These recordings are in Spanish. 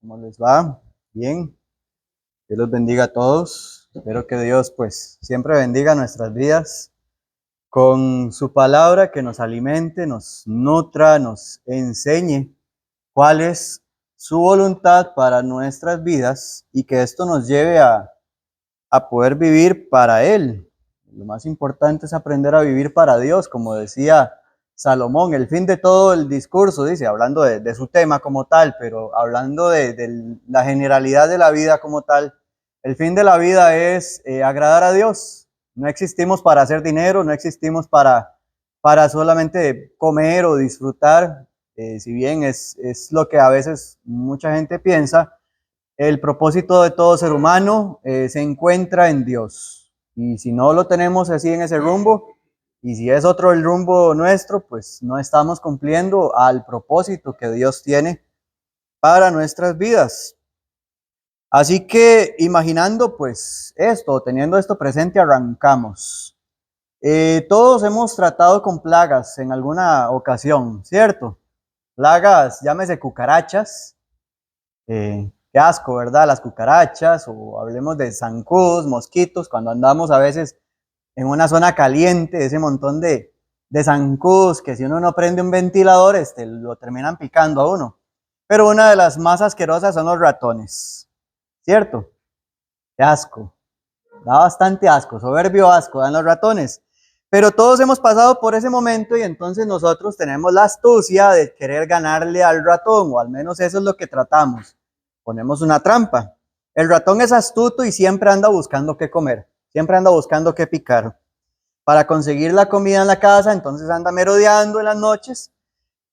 ¿Cómo les va? Bien. Dios los bendiga a todos. Espero que Dios pues siempre bendiga nuestras vidas con su palabra, que nos alimente, nos nutra, nos enseñe cuál es su voluntad para nuestras vidas y que esto nos lleve a poder vivir para Él. Lo más importante es aprender a vivir para Dios, como decía Salomón. El fin de todo el discurso, dice, hablando de su tema como tal, pero hablando de la generalidad de la vida como tal, el fin de la vida es agradar a Dios. No existimos para hacer dinero, no existimos para solamente comer o disfrutar, si bien es lo que a veces mucha gente piensa. El propósito de todo ser humano se encuentra en Dios. Y si no lo tenemos así en ese rumbo, y si es otro el rumbo nuestro, pues no estamos cumpliendo al propósito que Dios tiene para nuestras vidas. Así que imaginando pues esto, teniendo esto presente, arrancamos. Todos hemos tratado con plagas en alguna ocasión, ¿cierto? Plagas, llámese cucarachas, qué asco, ¿verdad? Las cucarachas, o hablemos de zancudos, mosquitos, cuando andamos a veces en una zona caliente, ese montón de zancudos que si uno no prende un ventilador, lo terminan picando a uno. Pero una de las más asquerosas son los ratones, ¿cierto? Qué asco, da bastante asco, soberbio asco dan los ratones. Pero todos hemos pasado por ese momento y entonces nosotros tenemos la astucia de querer ganarle al ratón, o al menos eso es lo que tratamos. Ponemos una trampa. El ratón es astuto y siempre anda buscando qué comer, siempre anda buscando qué picar. Para conseguir la comida en la casa, entonces anda merodeando en las noches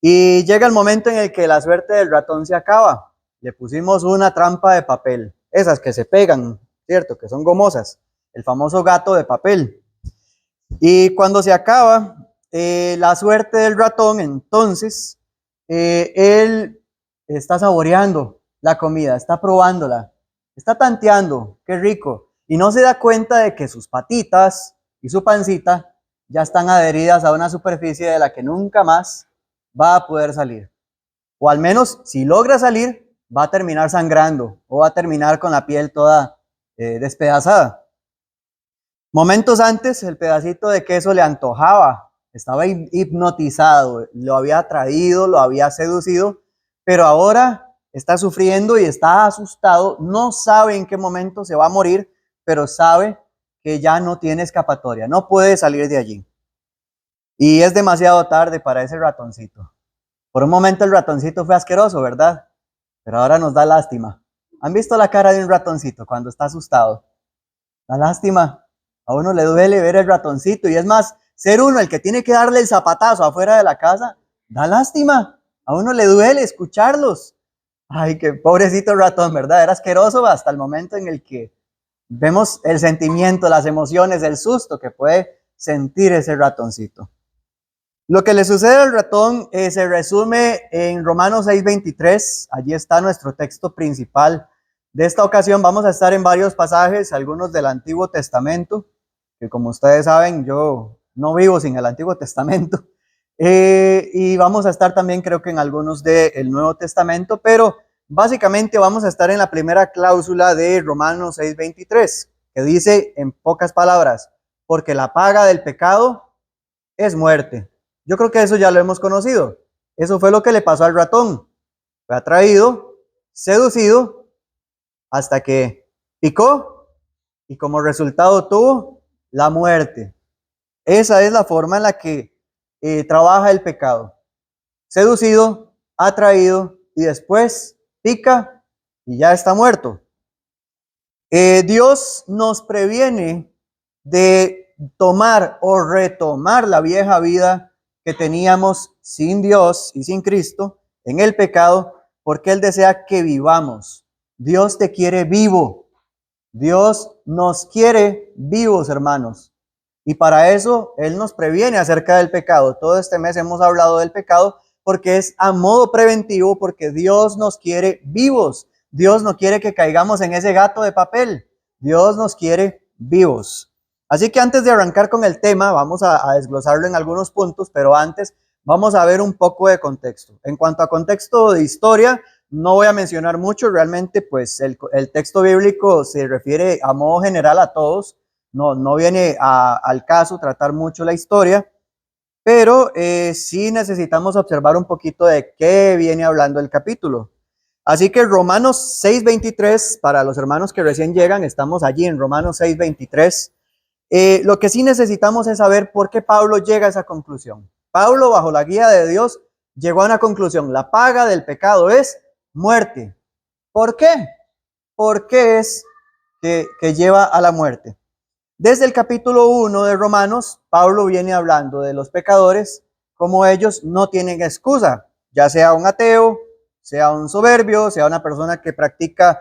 y llega el momento en el que la suerte del ratón se acaba. Le pusimos una trampa de papel, esas que se pegan, ¿cierto? Que son gomosas, el famoso gato de papel. Y cuando se acaba la suerte del ratón, entonces él está saboreando la comida, está probándola, está tanteando, qué rico, y no se da cuenta de que sus patitas y su pancita ya están adheridas a una superficie de la que nunca más va a poder salir. O al menos, si logra salir, va a terminar sangrando o va a terminar con la piel toda despedazada. Momentos antes, el pedacito de queso le antojaba, estaba hipnotizado, lo había atraído, lo había seducido, pero ahora está sufriendo y está asustado, no sabe en qué momento se va a morir, pero sabe que ya no tiene escapatoria, no puede salir de allí. Y es demasiado tarde para ese ratoncito. Por un momento el ratoncito fue asqueroso, ¿verdad? Pero ahora nos da lástima. ¿Han visto la cara de un ratoncito cuando está asustado? Da lástima. A uno le duele ver el ratoncito. Y es más, ser uno el que tiene que darle el zapatazo afuera de la casa, da lástima. A uno le duele escucharlos. Ay, qué pobrecito ratón, ¿verdad? Era asqueroso hasta el momento en el que vemos el sentimiento, las emociones, el susto que puede sentir ese ratoncito. Lo que le sucede al ratón se resume en Romanos 6:23. Allí está nuestro texto principal. De esta ocasión vamos a estar en varios pasajes, algunos del Antiguo Testamento, que como ustedes saben, yo no vivo sin el Antiguo Testamento. Y vamos a estar también, creo que en algunos del Nuevo Testamento, pero básicamente vamos a estar en la primera cláusula de Romanos 6:23, que dice en pocas palabras, porque la paga del pecado es muerte. Yo creo que eso ya lo hemos conocido. Eso fue lo que le pasó al ratón. Fue atraído, seducido, hasta que picó y como resultado tuvo la muerte. Esa es la forma en la que trabaja el pecado. Seducido, atraído y después pica y ya está muerto. Dios nos previene de tomar o retomar la vieja vida que teníamos sin Dios y sin Cristo en el pecado, porque Él desea que vivamos. Dios te quiere vivo. Dios nos quiere vivos, hermanos. Y para eso Él nos previene acerca del pecado. Todo este mes hemos hablado del pecado porque es a modo preventivo, porque Dios nos quiere vivos. Dios no quiere que caigamos en ese gato de papel. Dios nos quiere vivos. Así que antes de arrancar con el tema, vamos a desglosarlo en algunos puntos, pero antes vamos a ver un poco de contexto. En cuanto a contexto de historia, no voy a mencionar mucho, realmente pues el texto bíblico se refiere a modo general a todos, no viene al caso tratar mucho la historia, pero sí necesitamos observar un poquito de qué viene hablando el capítulo. Así que Romanos 6:23, para los hermanos que recién llegan, estamos allí en Romanos 6:23. Lo que sí necesitamos es saber por qué Pablo llega a esa conclusión. Pablo, bajo la guía de Dios, llegó a una conclusión. La paga del pecado es muerte. ¿Por qué? ¿Por qué es que lleva a la muerte? Desde el capítulo 1 de Romanos, Pablo viene hablando de los pecadores como ellos no tienen excusa, ya sea un ateo, sea un soberbio, sea una persona que practica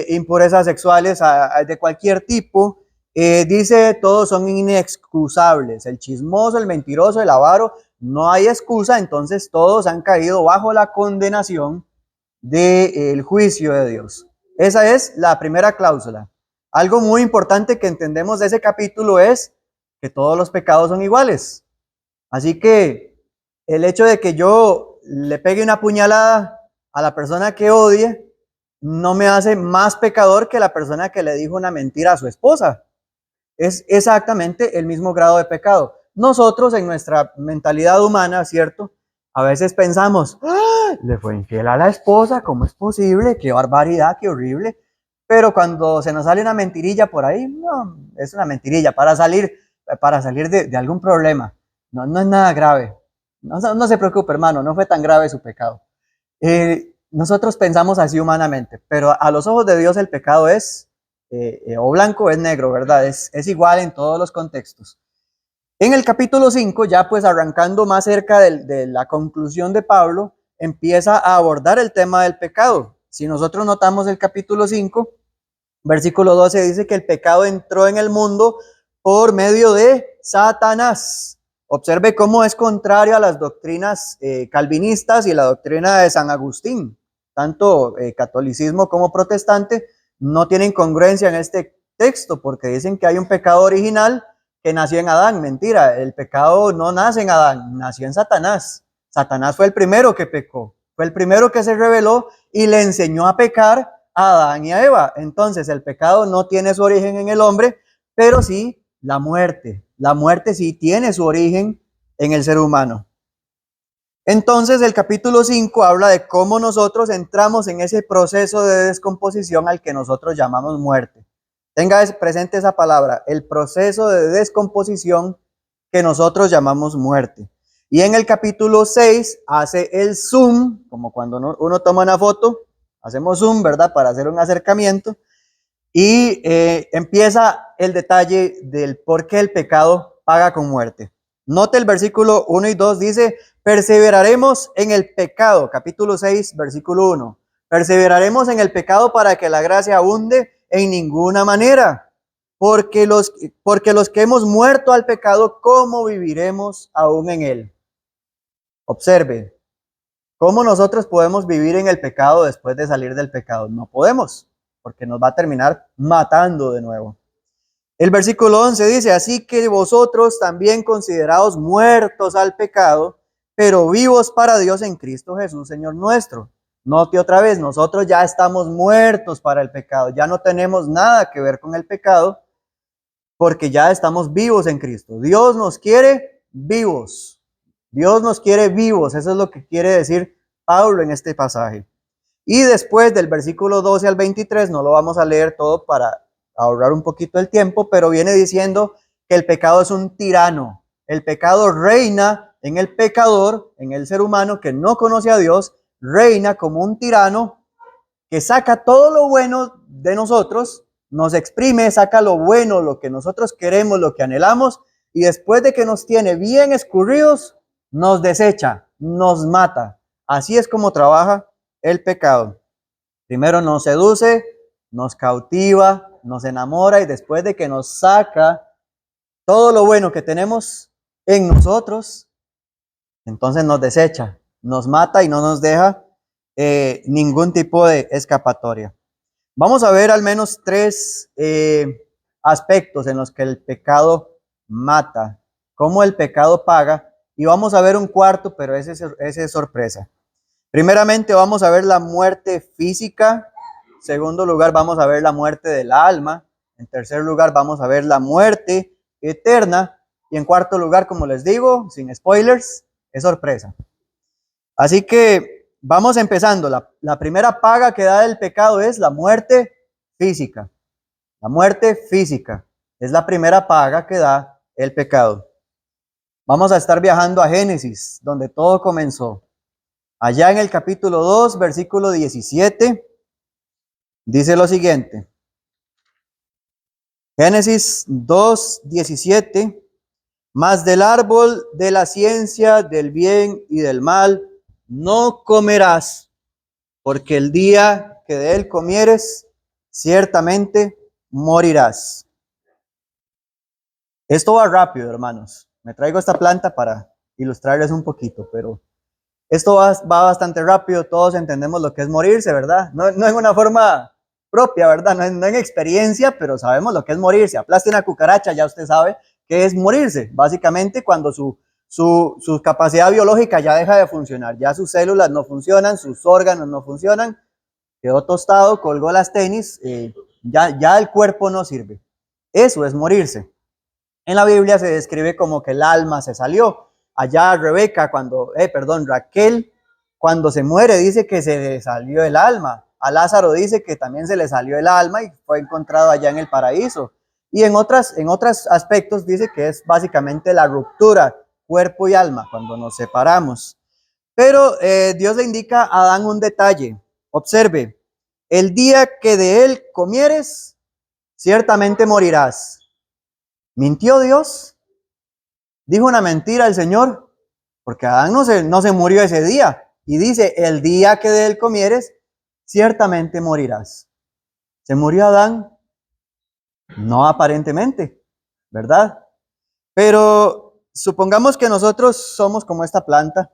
impurezas sexuales de cualquier tipo. Dice, todos son inexcusables, el chismoso, el mentiroso, el avaro, no hay excusa, entonces todos han caído bajo la condenación del juicio de Dios. Esa es la primera cláusula. Algo muy importante que entendemos de ese capítulo es que todos los pecados son iguales. Así que el hecho de que yo le pegue una puñalada a la persona que odie no me hace más pecador que la persona que le dijo una mentira a su esposa. Es exactamente el mismo grado de pecado. Nosotros en nuestra mentalidad humana, ¿cierto? A veces pensamos, ¡ah! Le fue infiel a la esposa, ¿cómo es posible? ¡Qué barbaridad, qué horrible! Pero cuando se nos sale una mentirilla por ahí, no, es una mentirilla para salir de algún problema. No es nada grave. No se preocupe, hermano, no fue tan grave su pecado. Nosotros pensamos así humanamente, pero a los ojos de Dios el pecado es o blanco o es negro, ¿verdad? Es igual en todos los contextos. En el capítulo 5, ya pues arrancando más cerca de la conclusión de Pablo, empieza a abordar el tema del pecado. Si nosotros notamos el capítulo 5, versículo 12 dice que el pecado entró en el mundo por medio de Satanás. Observe cómo es contrario a las doctrinas calvinistas y la doctrina de San Agustín. Tanto catolicismo como protestante no tienen congruencia en este texto porque dicen que hay un pecado original que nació en Adán. Mentira, el pecado no nace en Adán, nació en Satanás. Satanás fue el primero que pecó, fue el primero que se rebeló y le enseñó a pecar a Adán y a Eva. Entonces el pecado no tiene su origen en el hombre, pero sí la muerte. La muerte sí tiene su origen en el ser humano. Entonces el capítulo 5 habla de cómo nosotros entramos en ese proceso de descomposición al que nosotros llamamos muerte. Tenga presente esa palabra, el proceso de descomposición que nosotros llamamos muerte. Y en el capítulo 6 hace el zoom, como cuando uno toma una foto, hacemos zoom, ¿verdad? Para hacer un acercamiento. Y empieza el detalle del por qué el pecado paga con muerte. Note el versículo 1 y 2, dice, perseveraremos en el pecado, capítulo 6, versículo 1. Perseveraremos en el pecado para que la gracia abunde en ninguna manera, porque los que hemos muerto al pecado, ¿cómo viviremos aún en él? Observe, ¿cómo nosotros podemos vivir en el pecado después de salir del pecado? No podemos, porque nos va a terminar matando de nuevo. El versículo 11 dice, así que vosotros también consideraos muertos al pecado, pero vivos para Dios en Cristo Jesús, Señor nuestro. Note otra vez, nosotros ya estamos muertos para el pecado, ya no tenemos nada que ver con el pecado, porque ya estamos vivos en Cristo. Dios nos quiere vivos. Dios nos quiere vivos, eso es lo que quiere decir Pablo en este pasaje. Y después del versículo 12 al 23, no lo vamos a leer todo para ahorrar un poquito el tiempo, pero viene diciendo que el pecado es un tirano. El pecado reina en el pecador, en el ser humano que no conoce a Dios, reina como un tirano que saca todo lo bueno de nosotros, nos exprime, saca lo bueno, lo que nosotros queremos, lo que anhelamos, y después de que nos tiene bien escurridos, nos desecha, nos mata. Así es como trabaja el pecado. Primero nos seduce, nos cautiva, nos enamora y después de que nos saca todo lo bueno que tenemos en nosotros, entonces nos desecha, nos mata y no nos deja ningún tipo de escapatoria. Vamos a ver al menos tres aspectos en los que el pecado mata, cómo el pecado paga, y vamos a ver un cuarto, pero ese es sorpresa. Primeramente vamos a ver la muerte física. En segundo lugar vamos a ver la muerte del alma. En tercer lugar vamos a ver la muerte eterna. Y en cuarto lugar, como les digo, sin spoilers, es sorpresa. Así que vamos empezando. La primera paga que da el pecado es la muerte física. La muerte física es la primera paga que da el pecado. Vamos a estar viajando a Génesis, donde todo comenzó. Allá en el capítulo 2, versículo 17, dice lo siguiente. Génesis 2, 17. Mas del árbol de la ciencia del bien y del mal no comerás, porque el día que de él comieres, ciertamente morirás. Esto va rápido, hermanos. Me traigo esta planta para ilustrarles un poquito, pero esto va bastante rápido. Todos entendemos lo que es morirse, ¿verdad? No en una forma propia, ¿verdad? No en experiencia, pero sabemos lo que es morirse. Aplaste una cucaracha, ya usted sabe qué es morirse. Básicamente cuando su capacidad biológica ya deja de funcionar, ya sus células no funcionan, sus órganos no funcionan, quedó tostado, colgó las tenis, ya el cuerpo no sirve. Eso es morirse. En la Biblia se describe como que el alma se salió. Allá Raquel, cuando se muere, dice que se le salió el alma. A Lázaro dice que también se le salió el alma y fue encontrado allá en el paraíso. Y en otros aspectos dice que es básicamente la ruptura, cuerpo y alma, cuando nos separamos. Pero Dios le indica a Adán un detalle. Observe, el día que de él comieres, ciertamente morirás. ¿Mintió Dios? ¿Dijo una mentira el Señor? Porque Adán no se murió ese día. Y dice, el día que de él comieres, ciertamente morirás. ¿Se murió Adán? No aparentemente, ¿verdad? Pero supongamos que nosotros somos como esta planta.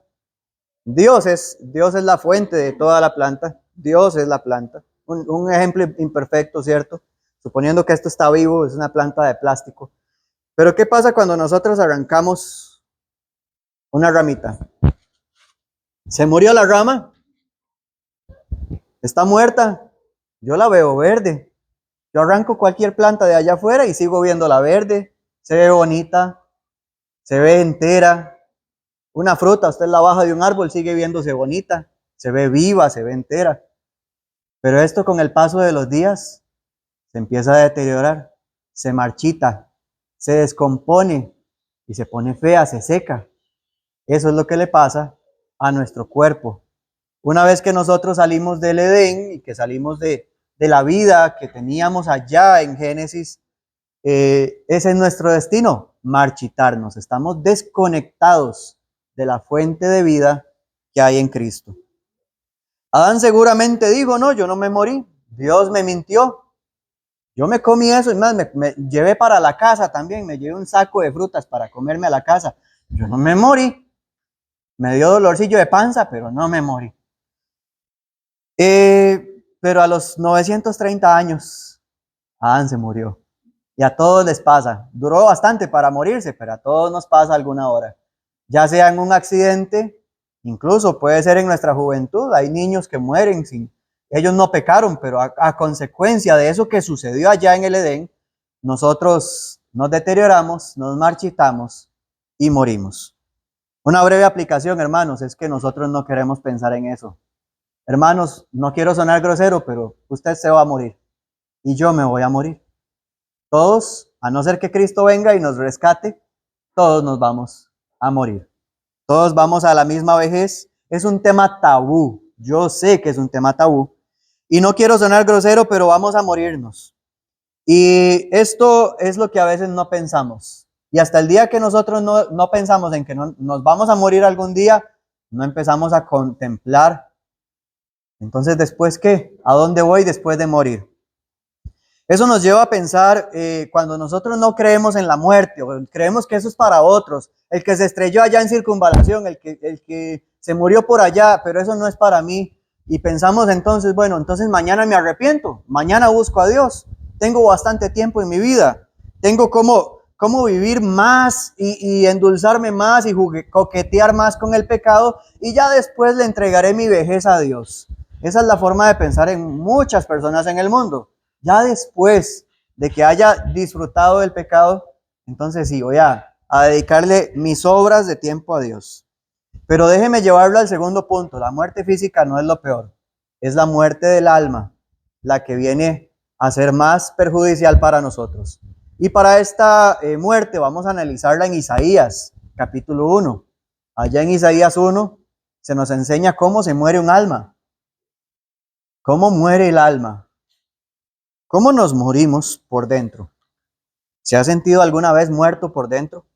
Dios es la fuente de toda la planta. Dios es la planta. Un ejemplo imperfecto, ¿cierto? Suponiendo que esto está vivo, es una planta de plástico. Pero ¿qué pasa cuando nosotros arrancamos una ramita? ¿Se murió la rama? ¿Está muerta? Yo la veo verde. Yo arranco cualquier planta de allá afuera y sigo viéndola verde. Se ve bonita, se ve entera. Una fruta, usted la baja de un árbol, sigue viéndose bonita, se ve viva, se ve entera. Pero esto con el paso de los días se empieza a deteriorar, se marchita, se descompone y se pone fea, se seca. Eso es lo que le pasa a nuestro cuerpo. Una vez que nosotros salimos del Edén y que salimos de la vida que teníamos allá en Génesis, ese es nuestro destino, marchitarnos. Estamos desconectados de la fuente de vida que hay en Cristo. Adán seguramente dijo, no, yo no me morí, Dios me mintió. Yo me comí eso y más, me llevé para la casa también, me llevé un saco de frutas para comerme a la casa. Yo no me morí. Me dio dolorcillo de panza, pero no me morí. Pero a los 930 años, Adán se murió. Y a todos les pasa. Duró bastante para morirse, pero a todos nos pasa alguna hora. Ya sea en un accidente, incluso puede ser en nuestra juventud. Hay niños que mueren sin... Ellos no pecaron, pero a consecuencia de eso que sucedió allá en el Edén, nosotros nos deterioramos, nos marchitamos y morimos. Una breve aplicación, hermanos, es que nosotros no queremos pensar en eso. Hermanos, no quiero sonar grosero, pero usted se va a morir y yo me voy a morir. Todos, a no ser que Cristo venga y nos rescate, todos nos vamos a morir. Todos vamos a la misma vejez. Es un tema tabú. Yo sé que es un tema tabú. Y no quiero sonar grosero, pero vamos a morirnos. Y esto es lo que a veces no pensamos. Y hasta el día que nosotros no pensamos en que nos vamos a morir algún día, no empezamos a contemplar. Entonces, ¿después qué? ¿A dónde voy después de morir? Eso nos lleva a pensar cuando nosotros no creemos en la muerte, o creemos que eso es para otros, el que se estrelló allá en Circunvalación, el que se murió por allá, pero eso no es para mí. Y pensamos entonces, bueno, entonces mañana me arrepiento, mañana busco a Dios, tengo bastante tiempo en mi vida, tengo cómo cómo vivir más y endulzarme más y coquetear más con el pecado y ya después le entregaré mi vejez a Dios. Esa es la forma de pensar en muchas personas en el mundo. Ya después de que haya disfrutado del pecado, entonces sí, voy a dedicarle mis obras de tiempo a Dios. Pero déjeme llevarlo al segundo punto. La muerte física no es lo peor. Es la muerte del alma la que viene a ser más perjudicial para nosotros. Y para esta muerte vamos a analizarla en Isaías, capítulo 1. Allá en Isaías 1 se nos enseña cómo se muere un alma. ¿Cómo muere el alma? ¿Cómo nos morimos por dentro? ¿Se ha sentido alguna vez muerto por dentro?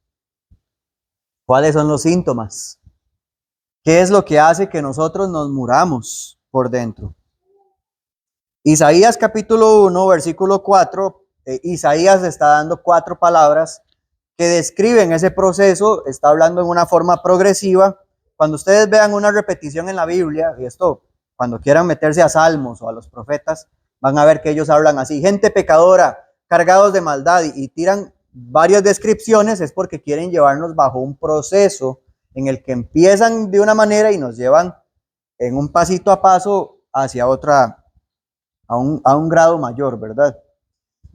¿Cuáles son los síntomas? ¿Qué es lo que hace que nosotros nos muramos por dentro? Isaías capítulo 1, versículo 4, Isaías está dando 4 palabras que describen ese proceso, está hablando en una forma progresiva. Cuando ustedes vean una repetición en la Biblia, y esto, cuando quieran meterse a Salmos o a los profetas, van a ver que ellos hablan así, gente pecadora, cargados de maldad, y tiran varias descripciones, es porque quieren llevarnos bajo un proceso en el que empiezan de una manera y nos llevan en un pasito a paso hacia otra, a un grado mayor, ¿verdad?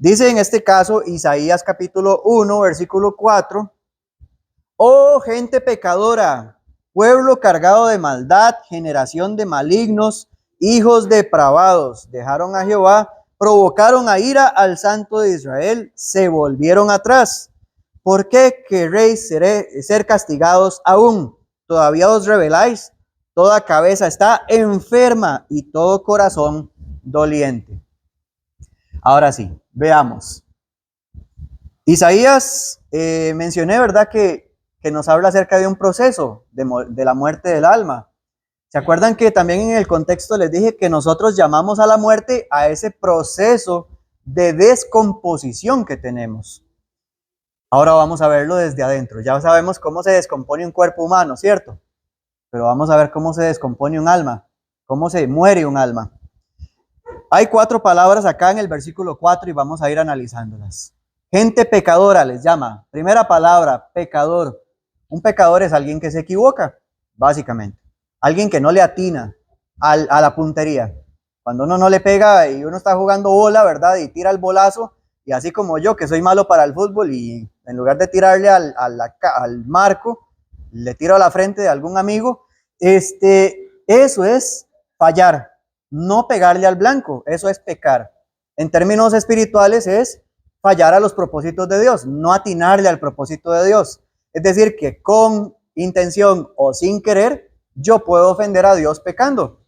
Dice en este caso Isaías capítulo 1, versículo 4, oh gente pecadora, pueblo cargado de maldad, generación de malignos, hijos depravados, dejaron a Jehová, provocaron a ira al Santo de Israel, se volvieron atrás. ¿Por qué queréis ser castigados aún? ¿Todavía os rebeláis? Toda cabeza está enferma y todo corazón doliente. Ahora sí, veamos. Isaías, mencioné, ¿verdad? Que nos habla acerca de un proceso de la muerte del alma. ¿Se acuerdan que también en el contexto les dije que nosotros llamamos a la muerte a ese proceso de descomposición que tenemos? Ahora vamos a verlo desde adentro. Ya sabemos cómo se descompone un cuerpo humano, ¿cierto? Pero vamos a ver cómo se descompone un alma, cómo se muere un alma. Hay 4 palabras acá en el versículo 4 y vamos a ir analizándolas. Gente pecadora les llama. Primera palabra, pecador. Un pecador es alguien que se equivoca, básicamente. Alguien que no le atina a la puntería. Cuando uno no le pega y uno está jugando bola, ¿verdad? Y tira el bolazo, y así como yo, que soy malo para el fútbol, y en lugar de tirarle al marco, le tiro a la frente de algún amigo. Eso es fallar, no pegarle al blanco, eso es pecar. En términos espirituales es fallar a los propósitos de Dios, no atinarle al propósito de Dios. Es decir, que con intención o sin querer, yo puedo ofender a Dios pecando.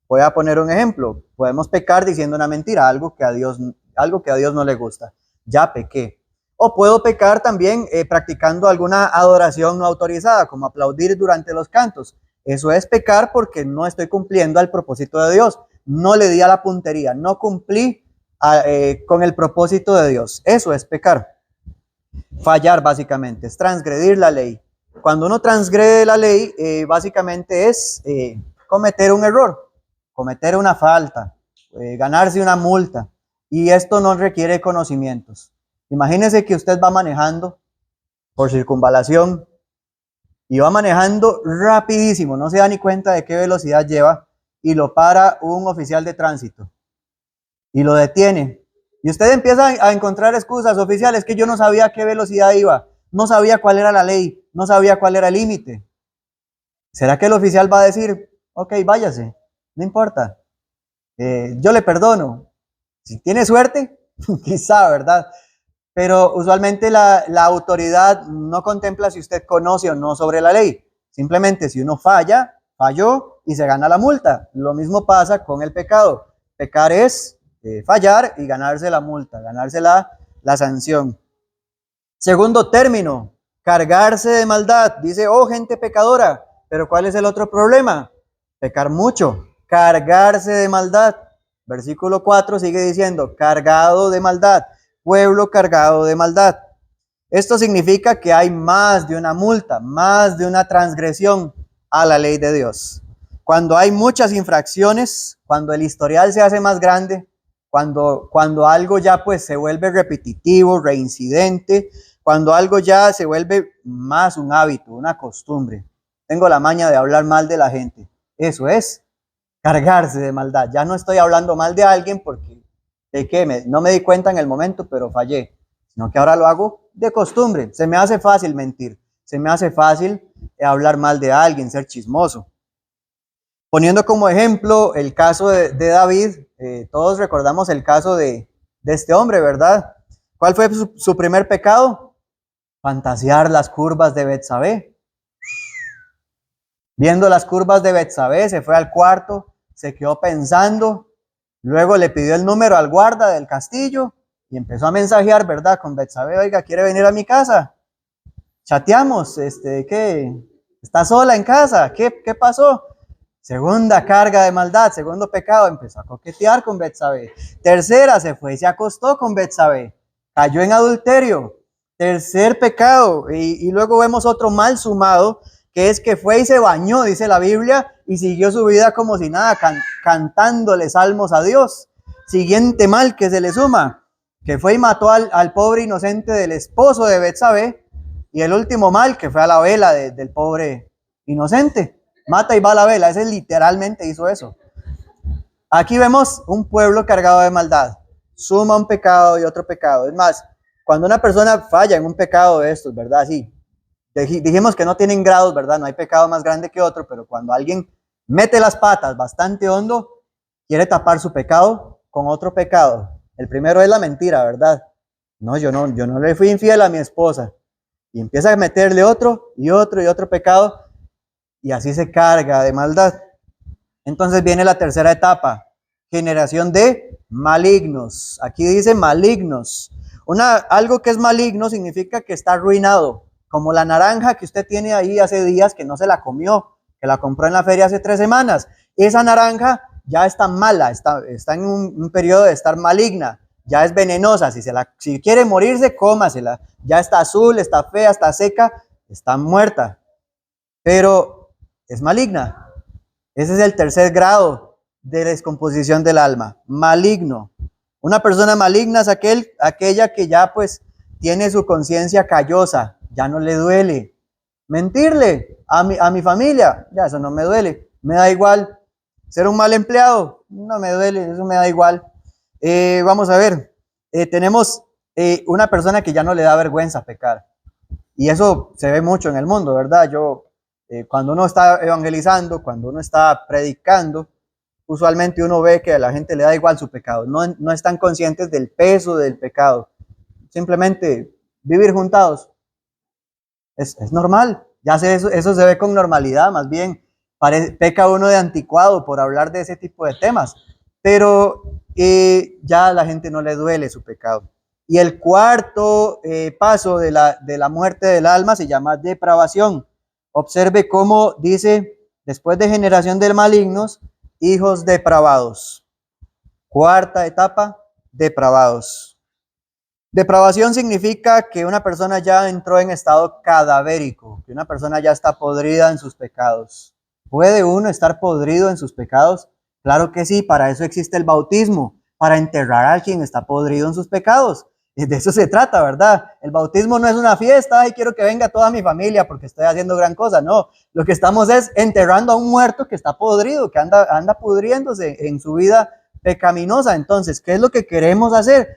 Voy a poner un ejemplo. Podemos pecar diciendo una mentira, algo que a Dios no le gusta. Ya pequé. O puedo pecar también practicando alguna adoración no autorizada, como aplaudir durante los cantos. Eso es pecar porque no estoy cumpliendo al propósito de Dios. No le di a la puntería, no cumplí con el propósito de Dios. Eso es pecar. Fallar básicamente, es transgredir la ley. Cuando uno transgrede la ley, básicamente es cometer un error, cometer una falta, ganarse una multa. Y esto no requiere conocimientos. Imagínese que usted va manejando por circunvalación y va manejando rapidísimo, no se da ni cuenta de qué velocidad lleva y lo para un oficial de tránsito y lo detiene. Y usted empieza a encontrar excusas oficiales, que yo no sabía a qué velocidad iba, no sabía cuál era la ley, no sabía cuál era el límite. ¿Será que el oficial va a decir, ok, váyase, no importa, yo le perdono? Si tiene suerte, quizá, ¿verdad? Pero usualmente la autoridad no contempla si usted conoce o no sobre la ley. Simplemente si uno falló y se gana la multa. Lo mismo pasa con el pecado. Pecar es fallar y ganarse la multa, ganarse la sanción. Segundo término, cargarse de maldad. Dice, oh, gente pecadora. Pero ¿cuál es el otro problema? Pecar mucho, cargarse de maldad. Versículo 4 sigue diciendo, cargado de maldad, pueblo cargado de maldad. Esto significa que hay más de una multa, más de una transgresión a la ley de Dios. Cuando hay muchas infracciones, cuando el historial se hace más grande, cuando algo ya pues se vuelve repetitivo, reincidente, Cuando algo ya se vuelve más un hábito, una costumbre. Tengo la maña de hablar mal de la gente. Eso es cargarse de maldad. Ya no estoy hablando mal de alguien porque no me di cuenta en el momento, pero fallé. Sino que ahora lo hago de costumbre. Se me hace fácil mentir. Se me hace fácil hablar mal de alguien, ser chismoso. Poniendo como ejemplo el caso de David, todos recordamos el caso de este hombre, ¿verdad? ¿Cuál fue su primer pecado? Fantasear las curvas de Betsabé. Viendo las curvas de Betsabé, se fue al cuarto, se quedó pensando, luego le pidió el número al guarda del castillo y empezó a mensajear, ¿verdad? Con Betsabé, oiga, ¿quiere venir a mi casa? Chateamos, ¿qué? ¿Está sola en casa? ¿Qué pasó? Segunda carga de maldad, segundo pecado, empezó a coquetear con Betsabé. Tercera, se fue y se acostó con Betsabé. Cayó en adulterio. Tercer pecado. Y luego vemos otro mal sumado, que es que fue y se bañó, dice la Biblia, y siguió su vida como si nada, cantándole salmos a Dios. Siguiente mal que se le suma, que fue y mató al pobre inocente del esposo de Betsabé. Y el último mal, que fue a la vela del pobre inocente. Mata y va a la vela, ese literalmente hizo eso. Aquí vemos un pueblo cargado de maldad. Suma un pecado y otro pecado. Es más, cuando una persona falla en un pecado de estos, ¿verdad? Sí, dijimos que no tienen grados, ¿verdad? No hay pecado más grande que otro, pero cuando alguien mete las patas bastante hondo, quiere tapar su pecado con otro pecado. El primero es la mentira, ¿verdad? No, yo no le fui infiel a mi esposa. Y empieza a meterle otro y otro y otro pecado. Y así se carga de maldad. Entonces viene la tercera etapa, generación de malignos. Aquí dice malignos. Algo que es maligno significa que está arruinado, como la naranja que usted tiene ahí hace días que no se la comió, que la compró en la feria hace 3 semanas. Esa naranja ya está mala, está en un periodo de estar maligna, ya es venenosa. Si quiere morirse, cómasela. Ya está azul, está fea, está seca, está muerta. Pero es maligna. Ese es el tercer grado de descomposición del alma. Maligno. Una persona maligna es aquella que ya pues tiene su conciencia callosa, ya no le duele. Mentirle a mi familia, ya eso no me duele, me da igual. Ser un mal empleado, no me duele, eso me da igual. Vamos a ver, tenemos una persona que ya no le da vergüenza pecar. Y eso se ve mucho en el mundo, ¿verdad? Cuando uno está evangelizando, cuando uno está predicando, usualmente uno ve que a la gente le da igual su pecado. No están conscientes del peso del pecado. Simplemente vivir juntados es normal. Ya eso se ve con normalidad. Más bien, peca uno de anticuado por hablar de ese tipo de temas. Pero ya a la gente no le duele su pecado. Y el cuarto paso de la muerte del alma se llama depravación. Observe cómo dice, después de generación de malignos, hijos depravados. Cuarta etapa, depravados. Depravación significa que una persona ya entró en estado cadavérico, que una persona ya está podrida en sus pecados. ¿Puede uno estar podrido en sus pecados? Claro que sí, para eso existe el bautismo, para enterrar a quien está podrido en sus pecados. De eso se trata, ¿verdad? El bautismo no es una fiesta y quiero que venga toda mi familia porque estoy haciendo gran cosa. No, lo que estamos es enterrando a un muerto que está podrido, que anda pudriéndose en su vida pecaminosa. Entonces, ¿qué es lo que queremos hacer?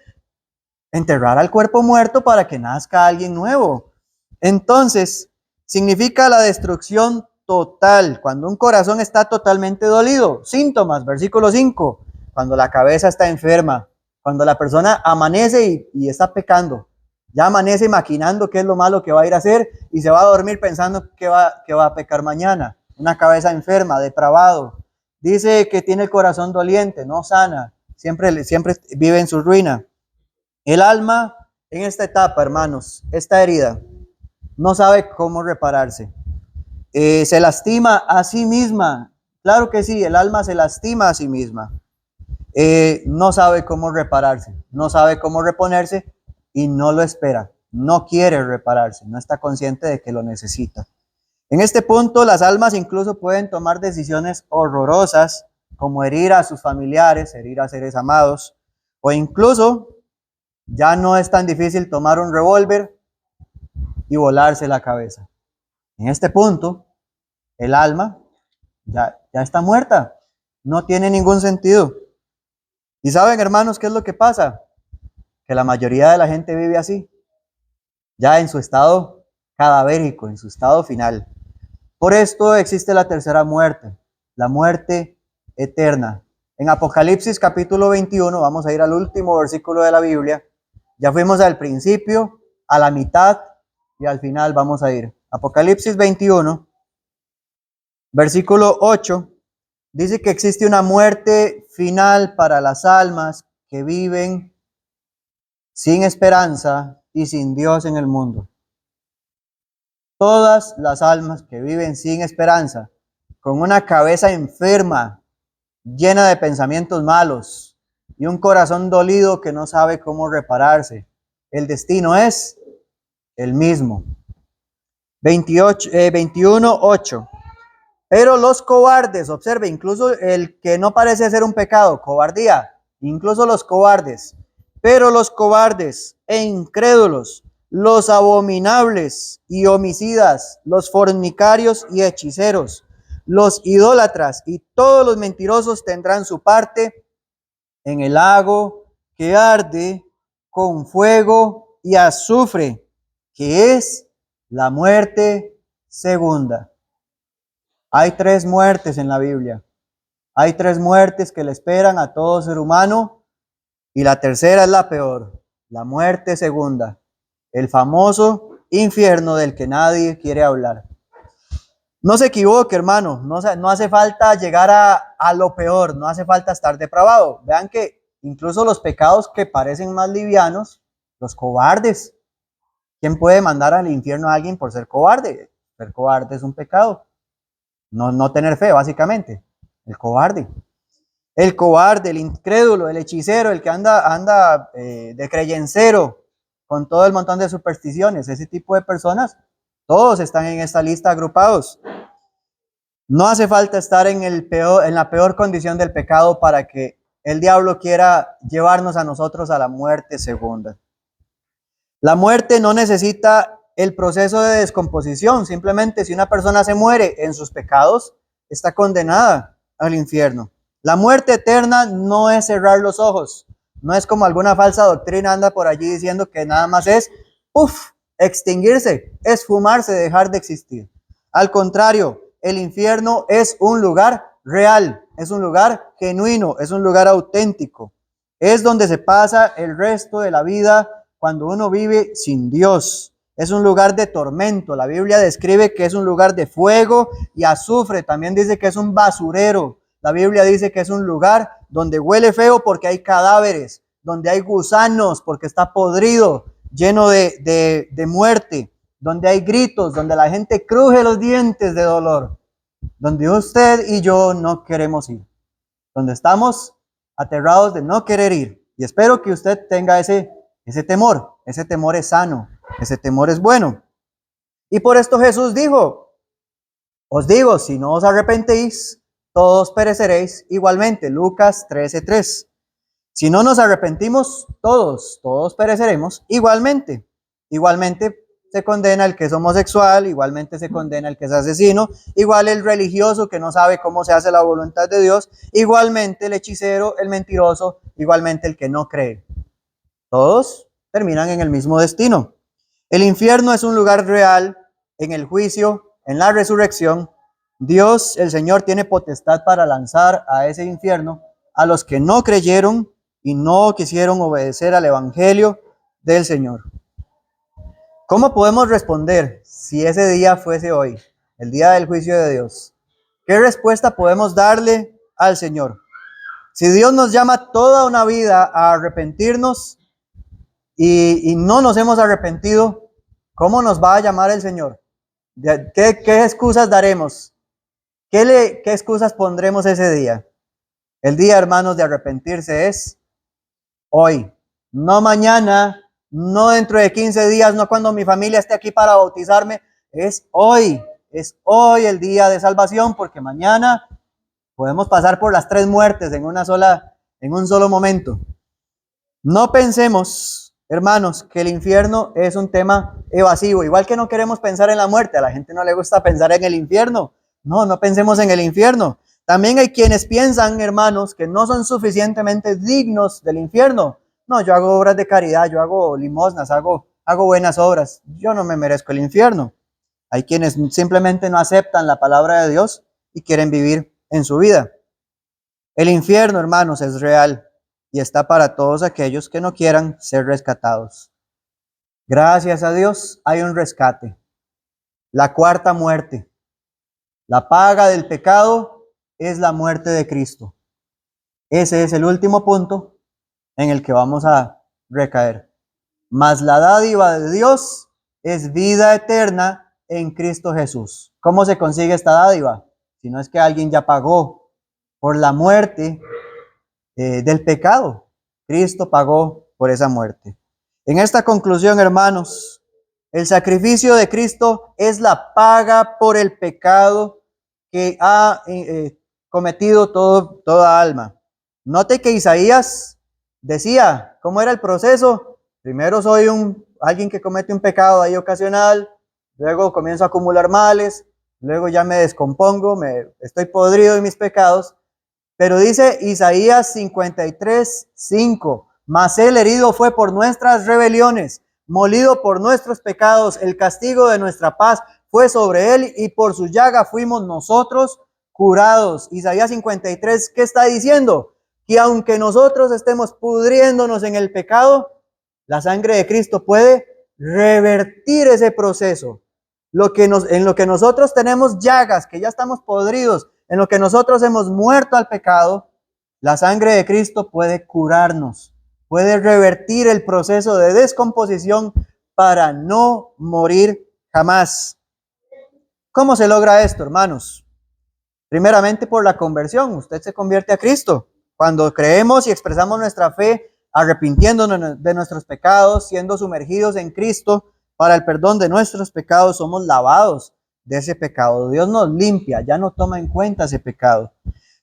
Enterrar al cuerpo muerto para que nazca alguien nuevo. Entonces, significa la destrucción total, cuando un corazón está totalmente dolido. Síntomas, versículo 5, cuando la cabeza está enferma, cuando la persona amanece y está pecando, ya amanece maquinando qué es lo malo que va a ir a hacer y se va a dormir pensando que va a pecar mañana. Una cabeza enferma, depravado. Dice que tiene el corazón doliente, no sana, siempre vive en su ruina. El alma en esta etapa, hermanos, esta herida, no sabe cómo repararse. Se lastima a sí misma. Claro que sí, el alma se lastima a sí misma. No sabe cómo repararse, no sabe cómo reponerse y no lo espera. No quiere repararse, no está consciente de que lo necesita. En este punto, las almas incluso pueden tomar decisiones horrorosas, como herir a sus familiares, herir a seres amados, o incluso ya no es tan difícil tomar un revólver y volarse la cabeza. En este punto, el alma ya está muerta, no tiene ningún sentido. ¿Y saben, hermanos, qué es lo que pasa? Que la mayoría de la gente vive así, ya en su estado cadavérico, en su estado final. Por esto existe la tercera muerte, la muerte eterna. En Apocalipsis capítulo 21, vamos a ir al último versículo de la Biblia. Ya fuimos al principio, a la mitad y al final vamos a ir. Apocalipsis 21, versículo 8, dice que existe una muerte final para las almas que viven sin esperanza y sin Dios en el mundo. Todas las almas que viven sin esperanza, con una cabeza enferma, llena de pensamientos malos y un corazón dolido que no sabe cómo repararse. El destino es el mismo. 21:8. Pero los cobardes, observe, incluso el que no parece ser un pecado, cobardía, incluso los cobardes, pero los cobardes e incrédulos, los abominables y homicidas, los fornicarios y hechiceros, los idólatras y todos los mentirosos tendrán su parte en el lago que arde con fuego y azufre, que es la muerte segunda. Hay 3 muertes en la Biblia. Hay 3 muertes que le esperan a todo ser humano y la tercera es la peor, la muerte segunda, el famoso infierno del que nadie quiere hablar. No se equivoque, hermano, no hace falta llegar a lo peor, no hace falta estar depravado. Vean que incluso los pecados que parecen más livianos, los cobardes. ¿Quién puede mandar al infierno a alguien por ser cobarde? Ser cobarde es un pecado. No tener fe, básicamente. El cobarde, el incrédulo, el hechicero, el que anda de creyencero con todo el montón de supersticiones. Ese tipo de personas, todos están en esta lista agrupados. No hace falta estar en la peor condición del pecado para que el diablo quiera llevarnos a nosotros a la muerte segunda. La muerte no necesita el proceso de descomposición. Simplemente si una persona se muere en sus pecados, está condenada al infierno. La muerte eterna no es cerrar los ojos. No es como alguna falsa doctrina anda por allí diciendo que nada más es, extinguirse, esfumarse, dejar de existir. Al contrario, el infierno es un lugar real, es un lugar genuino, es un lugar auténtico. Es donde se pasa el resto de la vida cuando uno vive sin Dios. Es un lugar de tormento. La Biblia describe que es un lugar de fuego y azufre. También dice que es un basurero. La Biblia dice que es un lugar donde huele feo porque hay cadáveres, donde hay gusanos porque está podrido, lleno de muerte, donde hay gritos, donde la gente cruje los dientes de dolor, donde usted y yo no queremos ir, donde estamos aterrados de no querer ir. Y espero que usted tenga ese temor. Ese temor es sano, ese temor es bueno. Y por esto Jesús dijo, os digo, si no os arrepentéis, todos pereceréis igualmente. Lucas 13:3. Si no nos arrepentimos, todos pereceremos igualmente. Igualmente se condena el que es homosexual, igualmente se condena el que es asesino, igual el religioso que no sabe cómo se hace la voluntad de Dios, igualmente el hechicero, el mentiroso, igualmente el que no cree. Todos terminan en el mismo destino. El infierno es un lugar real en el juicio, en la resurrección. Dios, el Señor, tiene potestad para lanzar a ese infierno a los que no creyeron y no quisieron obedecer al evangelio del Señor. ¿Cómo podemos responder si ese día fuese hoy, el día del juicio de Dios? ¿Qué respuesta podemos darle al Señor? Si Dios nos llama toda una vida a arrepentirnos y no nos hemos arrepentido, ¿cómo nos va a llamar el Señor? ¿Qué excusas daremos? ¿Qué excusas pondremos ese día? El día, hermanos, de arrepentirse es hoy, no mañana, no dentro de 15 días, no cuando mi familia esté aquí para bautizarme, es hoy el día de salvación, porque mañana podemos pasar por las 3 muertes en un solo momento. No pensemos hermanos, que el infierno es un tema evasivo. Igual que no queremos pensar en la muerte, a la gente no le gusta pensar en el infierno. No, no pensemos en el infierno. También hay quienes piensan, hermanos, que no son suficientemente dignos del infierno. No, yo hago obras de caridad, yo hago limosnas, hago buenas obras. Yo no me merezco el infierno. Hay quienes simplemente no aceptan la palabra de Dios y quieren vivir en su vida. El infierno, hermanos, es real y está para todos aquellos que no quieran ser rescatados. Gracias a Dios hay un rescate. La cuarta muerte. La paga del pecado es la muerte de Cristo. Ese es el último punto en el que vamos a recaer. Mas la dádiva de Dios es vida eterna en Cristo Jesús. ¿Cómo se consigue esta dádiva? Si no es que alguien ya pagó por la muerte del pecado. Cristo pagó por esa muerte. En esta conclusión, hermanos, el sacrificio de Cristo es la paga por el pecado que ha cometido toda alma. Note que Isaías decía, ¿cómo era el proceso? Primero soy alguien que comete un pecado ahí ocasional, luego comienzo a acumular males, luego ya me descompongo, estoy podrido de mis pecados. Pero dice Isaías 53:5, mas él herido fue por nuestras rebeliones, molido por nuestros pecados, el castigo de nuestra paz fue sobre él y por su llaga fuimos nosotros curados. Isaías 53, ¿qué está diciendo? Que aunque nosotros estemos pudriéndonos en el pecado, la sangre de Cristo puede revertir ese proceso. En lo que nosotros tenemos llagas, que ya estamos podridos, en lo que nosotros hemos muerto al pecado, la sangre de Cristo puede curarnos, puede revertir el proceso de descomposición para no morir jamás. ¿Cómo se logra esto, hermanos? Primeramente por la conversión. Usted se convierte a Cristo. Cuando creemos y expresamos nuestra fe, arrepintiéndonos de nuestros pecados, siendo sumergidos en Cristo para el perdón de nuestros pecados, somos lavados de ese pecado. Dios nos limpia, ya no toma en cuenta ese pecado.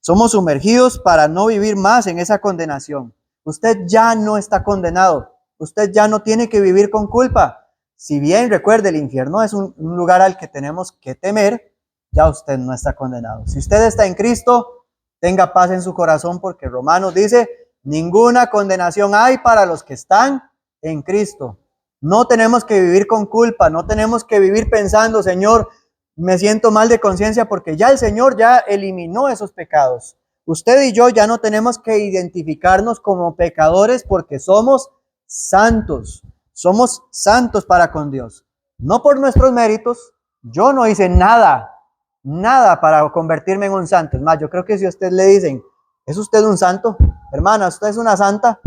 Somos sumergidos para no vivir más en esa condenación. Usted ya no está condenado. Usted ya no tiene que vivir con culpa. Si bien, recuerde, el infierno es un lugar al que tenemos que temer, ya usted no está condenado. Si usted está en Cristo, tenga paz en su corazón, porque Romanos dice, ninguna condenación hay para los que están en Cristo. No tenemos que vivir con culpa, no tenemos que vivir pensando, Señor, me siento mal de conciencia, porque ya el Señor ya eliminó esos pecados. Usted y yo ya no tenemos que identificarnos como pecadores, porque somos santos para con Dios. No por nuestros méritos, yo no hice nada para convertirme en un santo. Es más, yo creo que si a usted le dicen, ¿es usted un santo? Hermana, ¿usted es una santa?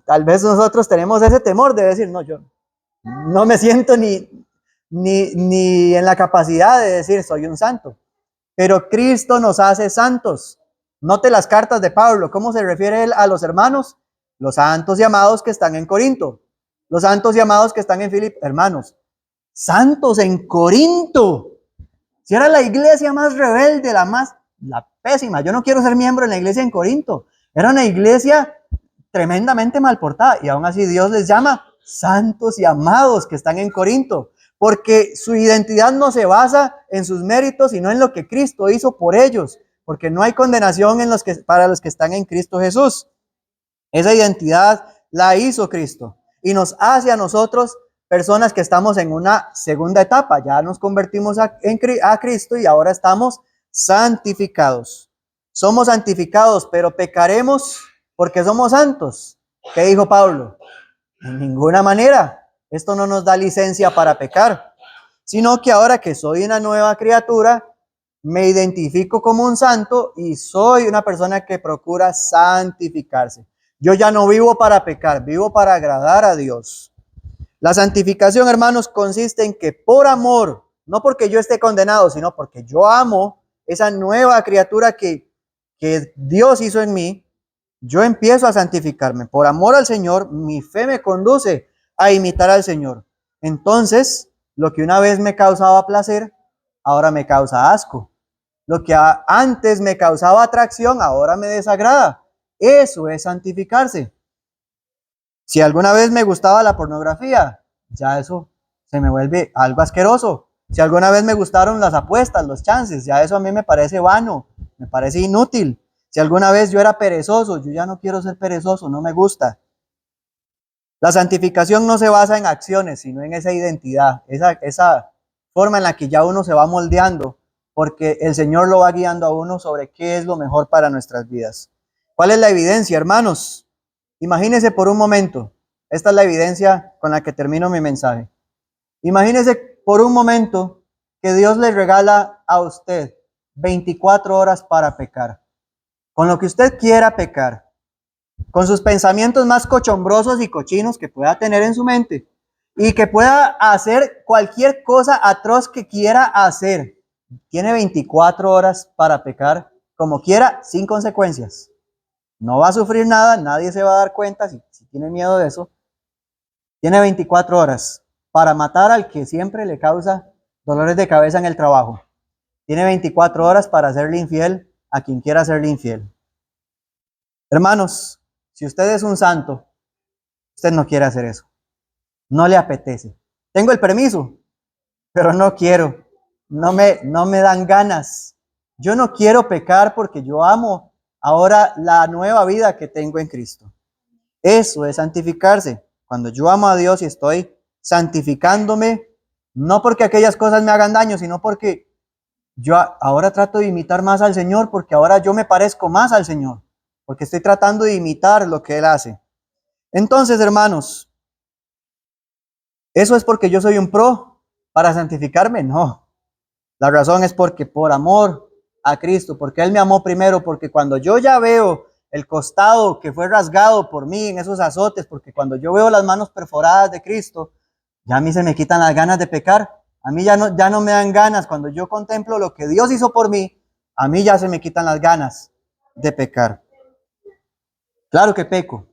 Tal vez nosotros tenemos ese temor de decir, no, yo no me siento ni en la capacidad de decir soy un santo. Pero Cristo nos hace santos. Note las cartas de Pablo, ¿cómo se refiere él a los hermanos? Los santos y amados que están en Corinto, los santos y amados que están en Filipo. Hermanos, santos en Corinto. Si era la iglesia más rebelde, la pésima. Yo no quiero ser miembro de la iglesia en Corinto. Era una iglesia tremendamente mal portada. Y aún así Dios les llama santos y amados que están en Corinto. Porque su identidad no se basa en sus méritos, sino en lo que Cristo hizo por ellos. Porque no hay condenación para los que están en Cristo Jesús. Esa identidad la hizo Cristo. Y nos hace a nosotros personas que estamos en una segunda etapa. Ya nos convertimos a Cristo y ahora estamos santificados. Somos santificados, pero pecaremos porque somos santos. ¿Qué dijo Pablo? En ninguna manera. Esto no nos da licencia para pecar, sino que ahora que soy una nueva criatura, me identifico como un santo y soy una persona que procura santificarse. Yo ya no vivo para pecar, vivo para agradar a Dios. La santificación, hermanos, consiste en que por amor, no porque yo esté condenado, sino porque yo amo esa nueva criatura que Dios hizo en mí, yo empiezo a santificarme. Por amor al Señor, mi fe me conduce a imitar al Señor. Entonces, lo que una vez me causaba placer, ahora me causa asco. Lo que antes me causaba atracción, ahora me desagrada. Eso es santificarse. Si alguna vez me gustaba la pornografía, ya eso se me vuelve algo asqueroso. Si alguna vez me gustaron las apuestas, los chances, ya eso a mí me parece vano, me parece inútil. Si alguna vez yo era perezoso, yo ya no quiero ser perezoso, no me gusta. La santificación no se basa en acciones, sino en esa identidad, esa forma en la que ya uno se va moldeando, porque el Señor lo va guiando a uno sobre qué es lo mejor para nuestras vidas. ¿Cuál es la evidencia, hermanos? Imagínense por un momento, esta es la evidencia con la que termino mi mensaje. Imagínense por un momento que Dios le regala a usted 24 horas para pecar, con lo que usted quiera pecar, con sus pensamientos más cochombrosos y cochinos que pueda tener en su mente y que pueda hacer cualquier cosa atroz que quiera hacer. Tiene 24 horas para pecar como quiera, sin consecuencias. No va a sufrir nada, nadie se va a dar cuenta si tiene miedo de eso. Tiene 24 horas para matar al que siempre le causa dolores de cabeza en el trabajo. Tiene 24 horas para hacerle infiel a quien quiera hacerle infiel. Hermanos, si usted es un santo, usted no quiere hacer eso. No le apetece. Tengo el permiso, pero no quiero. No me dan ganas. Yo no quiero pecar porque yo amo ahora la nueva vida que tengo en Cristo. Eso es santificarse. Cuando yo amo a Dios y estoy santificándome, no porque aquellas cosas me hagan daño, sino porque yo ahora trato de imitar más al Señor, porque ahora yo me parezco más al Señor, porque estoy tratando de imitar lo que Él hace. Entonces, hermanos, ¿eso es porque yo soy un pro para santificarme? No. La razón es porque por amor a Cristo, porque Él me amó primero, porque cuando yo ya veo el costado que fue rasgado por mí en esos azotes, porque cuando yo veo las manos perforadas de Cristo, ya a mí se me quitan las ganas de pecar. A mí ya no me dan ganas. Cuando yo contemplo lo que Dios hizo por mí, a mí ya se me quitan las ganas de pecar. Claro que peco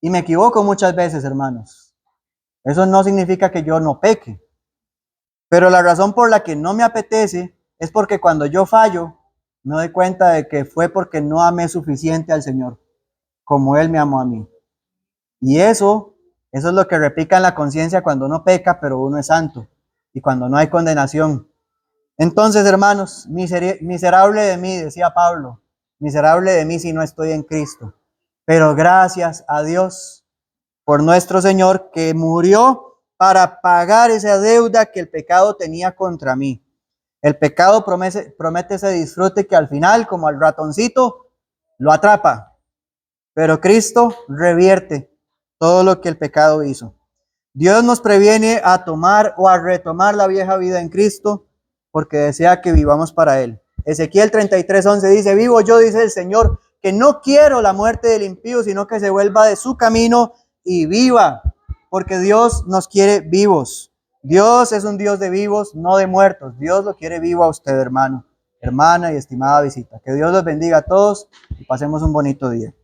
y me equivoco muchas veces, hermanos. Eso no significa que yo no peque. Pero la razón por la que no me apetece es porque cuando yo fallo, me doy cuenta de que fue porque no amé suficiente al Señor, como Él me amó a mí. Y eso es lo que repica en la conciencia cuando uno peca, pero uno es santo, y cuando no hay condenación. Entonces, hermanos, miserable de mí, decía Pablo, miserable de mí si no estoy en Cristo. Pero gracias a Dios por nuestro Señor que murió para pagar esa deuda que el pecado tenía contra mí. El pecado promete ese disfrute que al final, como al ratoncito, lo atrapa. Pero Cristo revierte todo lo que el pecado hizo. Dios nos previene a tomar o a retomar la vieja vida en Cristo porque desea que vivamos para Él. Ezequiel 33:11 dice, vivo yo, dice el Señor, que no quiero la muerte del impío, sino que se vuelva de su camino y viva, porque Dios nos quiere vivos. Dios es un Dios de vivos, no de muertos. Dios lo quiere vivo a usted, hermano, hermana y estimada visita. Que Dios los bendiga a todos y pasemos un bonito día.